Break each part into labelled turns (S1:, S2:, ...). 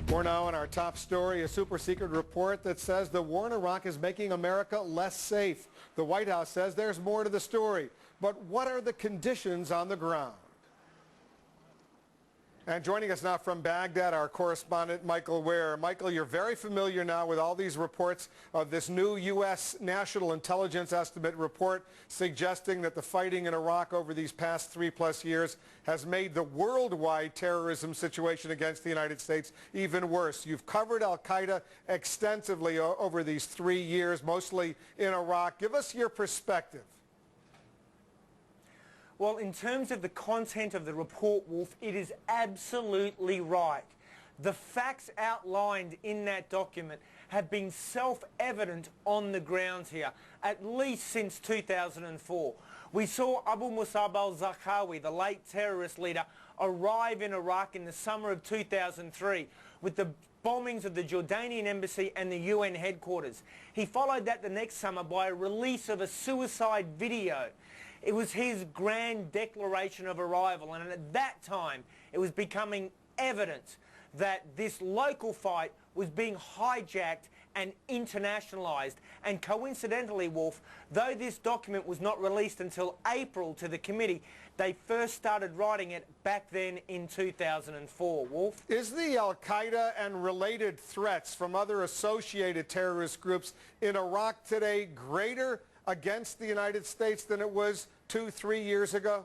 S1: More now on our top story, a super secret report that says the war in Iraq is making America less safe. The White House says there's more to the story. But what are the conditions on the ground? And joining us now from Baghdad, our correspondent Michael Ware. Michael, you're very familiar now with all these reports of this new U.S. National Intelligence Estimate report suggesting that the fighting in Iraq over these past 3+ years has made the worldwide terrorism situation against the United States even worse. You've covered al-Qaeda extensively over these 3 years, mostly in Iraq. Give us your perspective.
S2: Well, in terms of the content of the report, Wolf, it is absolutely right. The facts outlined in that document have been self-evident on the ground here, at least since 2004. We saw Abu Musab al-Zarqawi, the late terrorist leader, arrive in Iraq in the summer of 2003 with the bombings of the Jordanian embassy and the UN headquarters. He followed that the next summer by a release of a suicide video. It was his grand declaration of arrival, and at that time it was becoming evident that this local fight was being hijacked and internationalized. And coincidentally, Wolf, though this document was not released until April to the committee, they first started writing it back then in 2004, Wolf.
S1: Is the al-Qaeda and related threats from other associated terrorist groups in Iraq today greater against the United States than it was 2-3 years ago?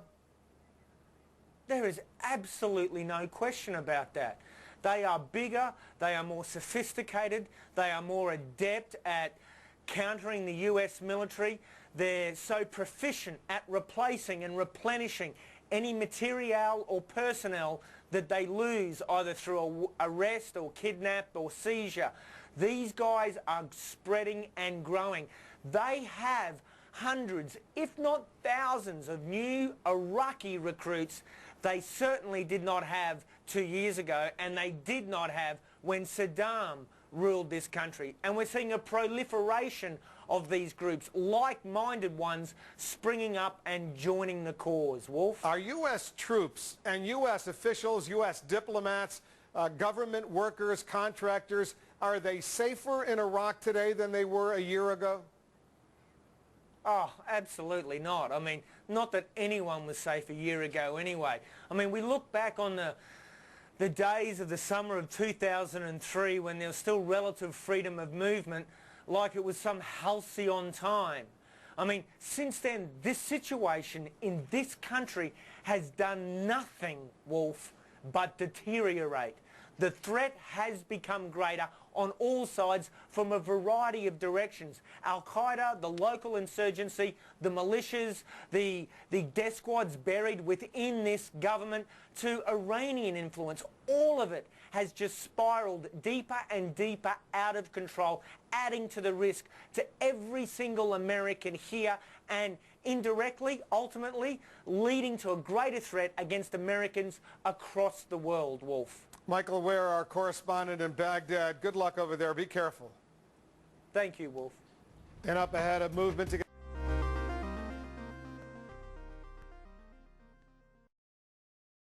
S2: There is absolutely no question about that. They are bigger, they are more sophisticated, they are more adept at countering the US military. They're so proficient at replacing and replenishing any material or personnel that they lose either through arrest or kidnap or seizure. These guys are spreading and growing. They have hundreds, if not thousands, of new Iraqi recruits they certainly did not have 2 years ago, and they did not have when Saddam ruled this country. And we're seeing a proliferation of these groups, like-minded ones, springing up and joining the cause. Wolf?
S1: Are U.S. troops and U.S. officials, U.S. diplomats, government workers, contractors, are they safer in Iraq today than they were a year ago?
S2: Oh, absolutely not. I mean, not that anyone was safe a year ago anyway. I mean, we look back on the days of the summer of 2003 when there was still relative freedom of movement like it was some halcyon time. I mean, since then, this situation in this country has done nothing, Wolf, but deteriorate. The threat has become greater on all sides from a variety of directions. Al-Qaeda, the local insurgency, the militias, the death squads buried within this government, to Iranian influence, all of it has just spiraled deeper and deeper out of control, adding to the risk to every single American here and indirectly, ultimately, leading to a greater threat against Americans across the world, Wolf.
S1: Michael Ware, our correspondent in Baghdad. Good luck over there. Be careful.
S2: Thank you, Wolf.
S1: And up ahead, a movement to